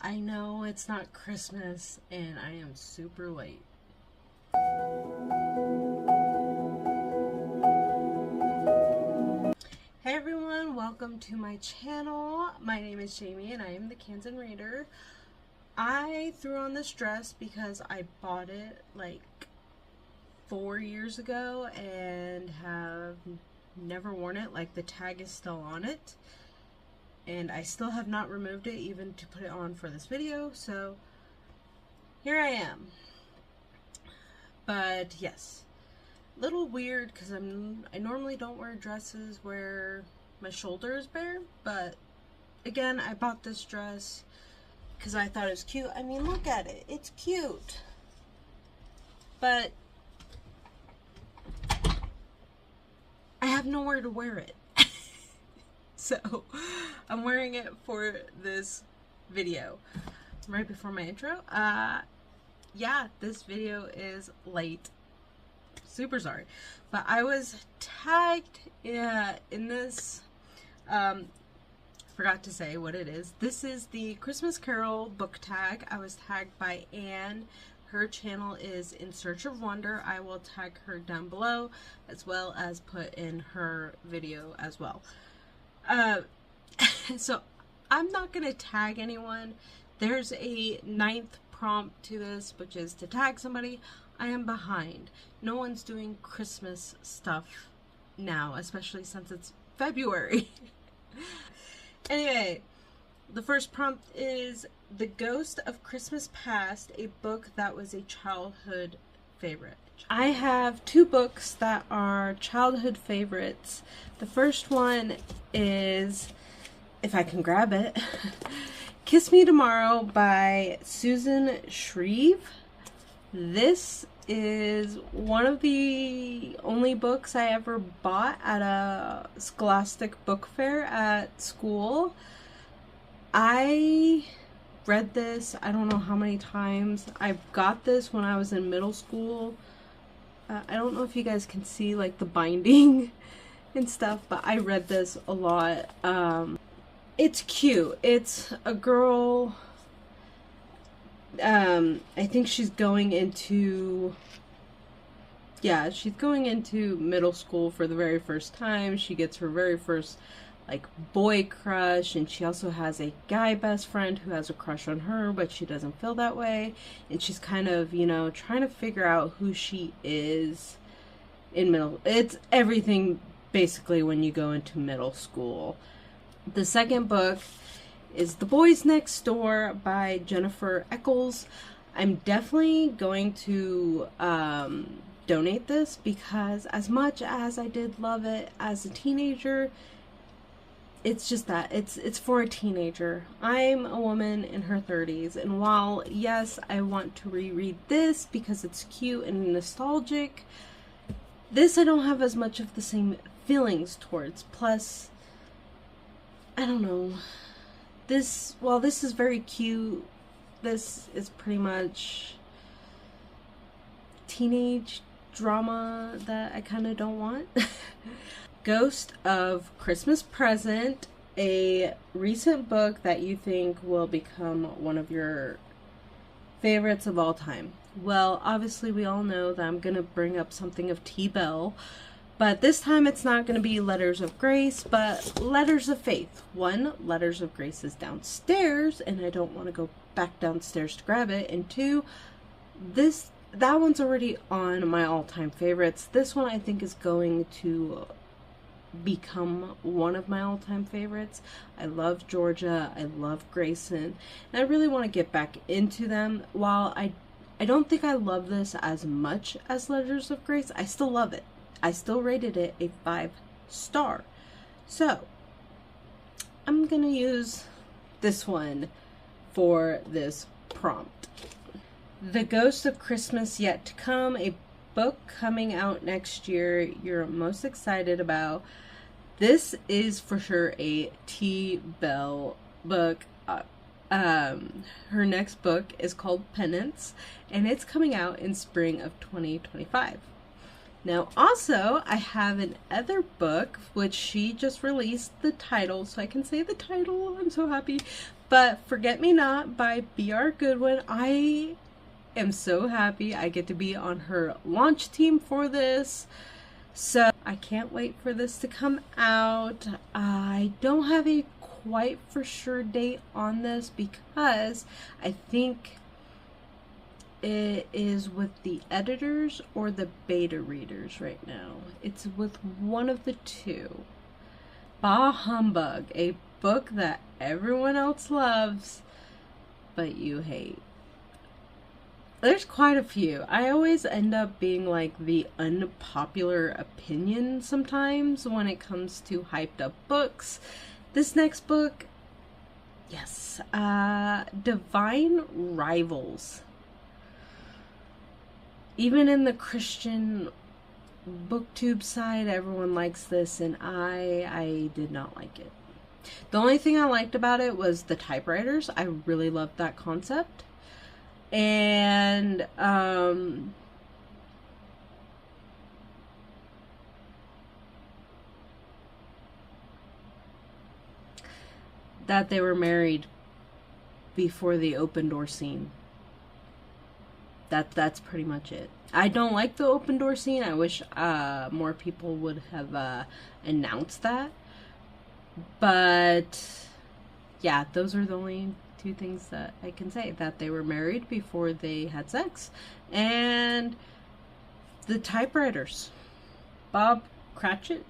I know it's not Christmas and I am super late. Hey everyone, welcome to my channel. My name is Jamie and I am the Kansan Reader. I threw on this dress because I bought it like 4 years ago and have never worn it. Like, the tag is still on it. And I still have not removed it even to put it on for this video, so here I am. But yes, a little weird because I normally don't wear dresses where my shoulder is bare, but again, I bought this dress because I thought it was cute. I mean, look at it, it's cute, but I have nowhere to wear it. So I'm wearing it for this video right before my intro. Yeah, this video is late. Super sorry. But I was tagged in this, forgot to say what it is. This is the Christmas Carol book tag. I was tagged by Anne. Her channel is In Search of Wonder. I will tag her down below as well as put in her video as well. So I'm not going to tag anyone. There's a 9th prompt to this, which is to tag somebody. I am behind. No one's doing Christmas stuff now, especially since it's February. Anyway, the first prompt is The Ghost of Christmas Past, a book that was a childhood favorite. I have 2 books that are childhood favorites. The first one is, if I can grab it, Kiss Me Tomorrow by Susan Shreve. This is one of the only books I ever bought at a Scholastic book fair at school. I read this, I don't know how many times. I got this when I was in middle school. I don't know if you guys can see like the binding and stuff, but I read this a lot. It's cute. It's a girl, I think she's going into, yeah, she's going into middle school for the very first time. She gets her very first like boy crush, and she also has a guy best friend who has a crush on her, but she doesn't feel that way, and she's kind of, you know, trying to figure out who she is in middle. It's everything basically when you go into middle school. The second book is The Boys Next Door by Jennifer Eccles. I'm definitely going to donate this because as much as I did love it as a teenager, it's just that it's for a teenager. I'm a woman in her 30s, and while yes, I want to reread this because it's cute and nostalgic, this I don't have as much of the same feelings towards. Plus, I don't know, this, while this is very cute, this is pretty much teenage drama that I kind of don't want. Ghost of Christmas Present, a recent book that you think will become one of your favorites of all time. Well, obviously we all know that I'm going to bring up something of T. Bell, but this time it's not going to be Letters of Grace, but Letters of Faith. One, Letters of Grace is downstairs, and I don't want to go back downstairs to grab it, and 2, that one's already on my all-time favorites. This one I think is going to become one of my all-time favorites. I love Georgia, I love Grayson, and I really want to get back into them. While I don't think I love this as much as Letters of Grace, I still love it. I still rated it a 5-star. So I'm gonna use this one for this prompt. The Ghost of Christmas Yet to Come, a book coming out next year you're most excited about. This is for sure a T. Bell book. Her next book is called Penance, and it's coming out in spring of 2025. Now also, I have another book, which she just released the title, so I can say the title, I'm so happy, But Forget Me Not by B.R. Goodwin. I am so happy I get to be on her launch team for this. So I can't wait for this to come out. I don't have a quite for sure date on this because I think it is with the editors or the beta readers right now. It's with one of the two. Bah Humbug, a book that everyone else loves, but you hate. There's quite a few. I always end up being like the unpopular opinion sometimes when it comes to hyped up books. This next book, yes, Divine Rivals. Even in the Christian booktube side, everyone likes this, and I did not like it. The only thing I liked about it was the typewriters. I really loved that concept. And that they were married before the open door scene. That's pretty much it. I don't like the open door scene. I wish more people would have announced that. But yeah, those are the only two things that I can say. That they were married before they had sex. And the typewriters. Bob Cratchit,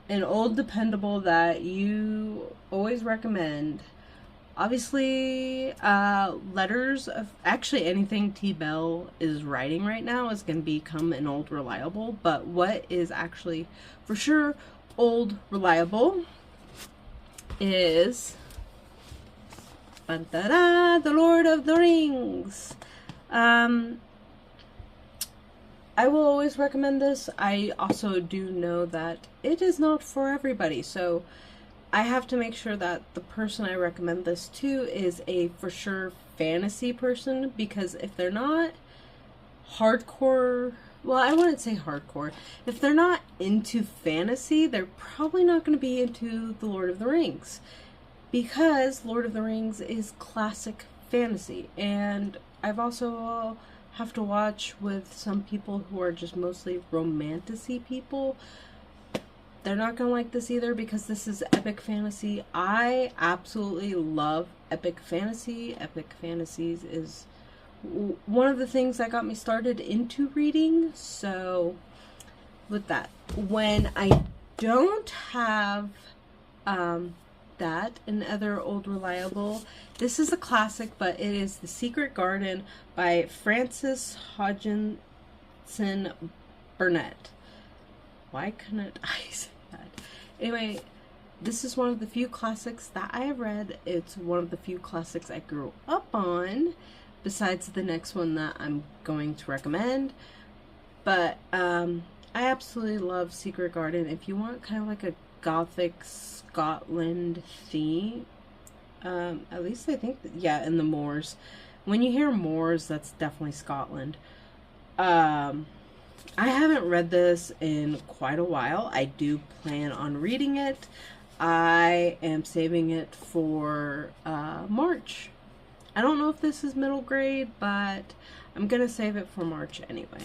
an old dependable that you always recommend. Obviously, letters of, actually anything T. Bell is writing right now is going to become an old reliable, but what is actually for sure old reliable is the Lord of the Rings. I will always recommend this. I also do know that it is not for everybody, so I have to make sure that the person I recommend this to is a for sure fantasy person, because if they're not hardcore, well, I wouldn't say hardcore. If they're not into fantasy, they're probably not going to be into The Lord of the Rings, because Lord of the Rings is classic fantasy. And I've also have to watch with some people who are just mostly romantic-y people. They're not going to like this either, because this is epic fantasy. I absolutely love epic fantasy. Epic fantasies is one of the things that got me started into reading. So with that, when I don't have that and other old reliable, this is a classic, but it is The Secret Garden by Frances Hodgson Burnett. Why couldn't I say that? Anyway, this is one of the few classics that I have read. It's one of the few classics I grew up on, besides the next one that I'm going to recommend. But I absolutely love Secret Garden. If you want kind of like a gothic Scotland theme, at least I think, yeah, in the moors. When you hear moors, that's definitely Scotland. I haven't read this in quite a while. I do plan on reading it. I am saving it for March. I don't know if this is middle grade, but I'm gonna save it for March anyway.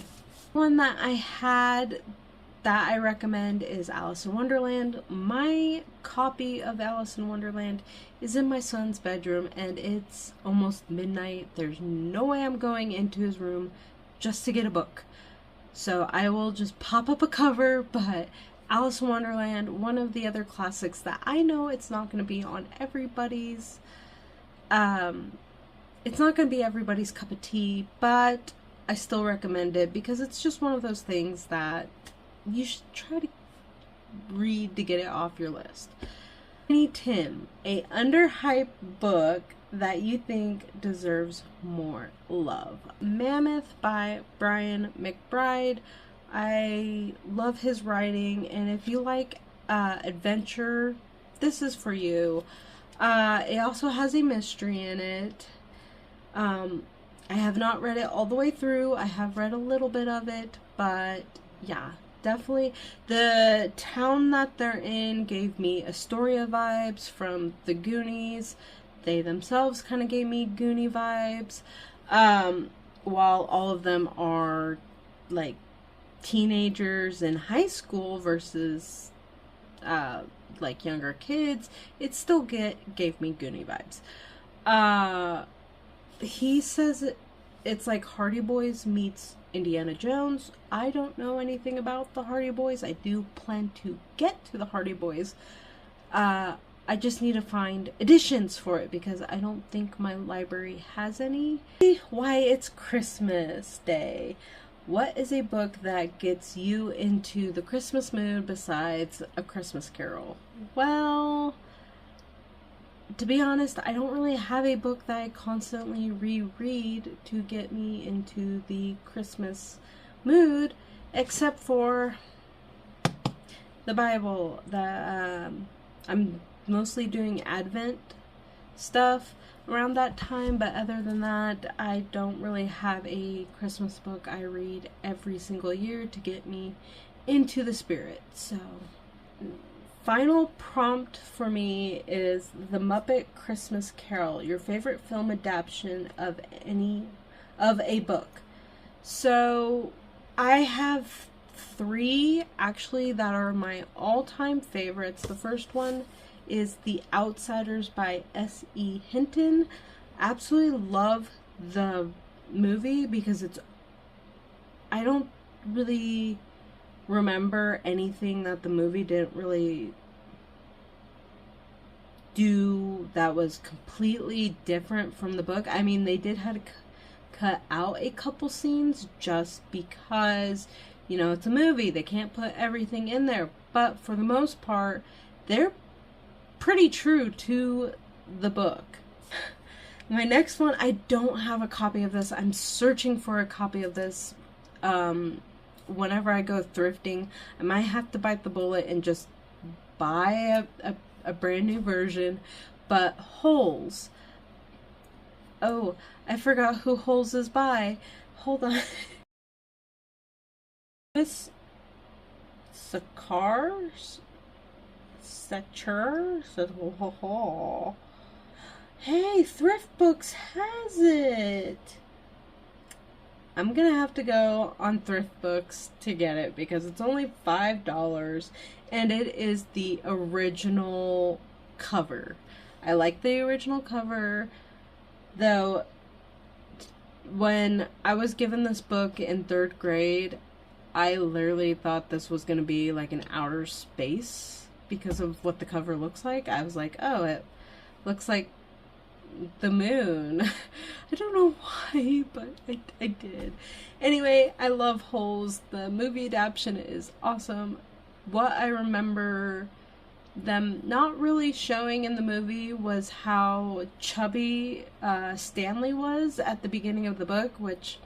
One that I had that I recommend is Alice in Wonderland. My copy of Alice in Wonderland is in my son's bedroom, and it's almost midnight. There's no way I'm going into his room just to get a book. So I will just pop up a cover, but Alice in Wonderland, one of the other classics that I know it's not going to be on everybody's, it's not going to be everybody's cup of tea, but I still recommend it because it's just one of those things that you should try to read to get it off your list. Tiny Tim, a underhyped book that you think deserves more love. Mammoth by Brian McBride. I love his writing, and if you like adventure, this is for you. It also has a mystery in it. I have not read it all the way through. I have read a little bit of it, but yeah, definitely. The town that they're in gave me Astoria vibes from The Goonies. they themselves kind of gave me Goonie vibes. While all of them are like teenagers in high school versus like younger kids, it still gave me Goonie vibes. He says it's like Hardy Boys meets Indiana Jones. I don't know anything about the Hardy Boys. I do plan to get to the Hardy Boys. I just need to find editions for it because I don't think my library has any. Why, it's Christmas Day. What is a book that gets you into the Christmas mood besides A Christmas Carol? Well, to be honest, I don't really have a book that I constantly reread to get me into the Christmas mood, except for the Bible. That I'm mostly doing Advent stuff around that time, but other than that, I don't really have a Christmas book I read every single year to get me into the spirit. So, final prompt for me is The Muppet Christmas Carol, your favorite film adaptation of a book. So, I have 3 actually that are my all-time favorites. The first one is The Outsiders by S.E. Hinton. Absolutely love the movie because I don't really remember anything that the movie didn't really do that was completely different from the book. I mean, they did have to cut out a couple scenes just because, you know, it's a movie. They can't put everything in there. But for the most part, they're pretty true to the book. My next one, I don't have a copy of this. I'm searching for a copy of this. Whenever I go thrifting, I might have to bite the bullet and just buy a brand new version. But Holes. Oh, I forgot who Holes is by. Hold on. This Sakars? Sature? Hey, Thrift Books has it! I'm gonna have to go on Thrift Books to get it because it's only $5 and it is the original cover. I like the original cover, though. When I was given this book in 3rd grade, I literally thought this was gonna be like an outer space because of what the cover looks like. I was like, oh, it looks like the moon. I don't know why, but I did. Anyway, I love Holes. The movie adaptation is awesome. What I remember them not really showing in the movie was how chubby Stanley was at the beginning of the book, which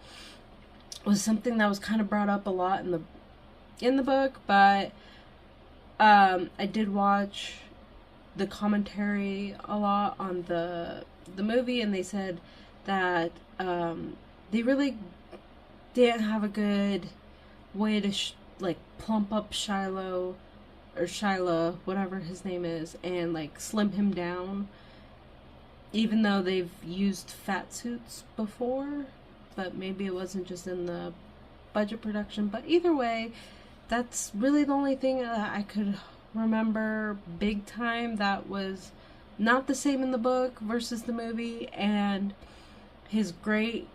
was something that was kind of brought up a lot in the book, but I did watch the commentary a lot on the movie, and they said that they really didn't have a good way to like plump up Shiloh, or Shyla, whatever his name is, and like slim him down, even though they've used fat suits before, but maybe it wasn't just in the budget production. But either way, that's really the only thing that I could remember big time that was not the same in the book versus the movie. And his great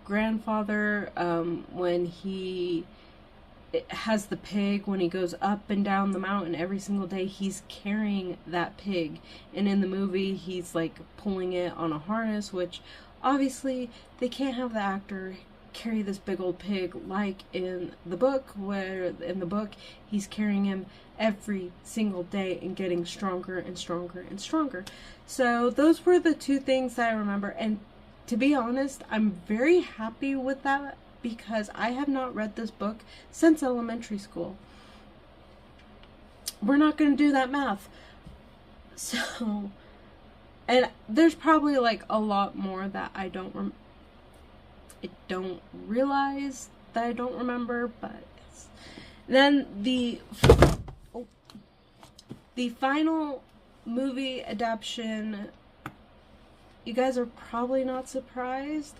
grandfather, when he has the pig, when he goes up and down the mountain every single day, he's carrying that pig, and in the movie he's like pulling it on a harness, which obviously they can't have the actor carry this big old pig like in the book, where in the book he's carrying him every single day and getting stronger and stronger and stronger. So those were the 2 things that I remember, and to be honest, I'm very happy with that because I have not read this book since elementary school. We're not going to do that math. So, and there's probably like a lot more that I don't realize that I don't remember, but then the final movie adaptation you guys are probably not surprised.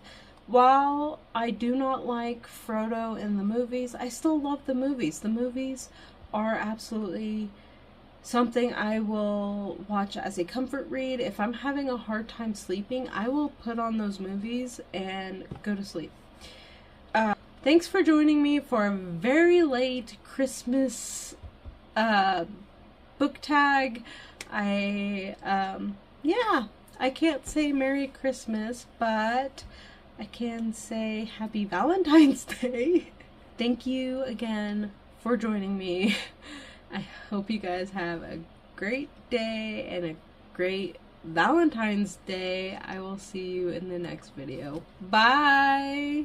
While I do not like Frodo in the movies, I still love the movies. The movies are absolutely something I will watch as a comfort read. If I'm having a hard time sleeping, I will put on those movies and go to sleep. Thanks for joining me for a very late Christmas book tag. Yeah, I can't say Merry Christmas, but I can say Happy Valentine's Day. Thank you again for joining me. I hope you guys have a great day and a great Valentine's Day. I will see you in the next video. Bye!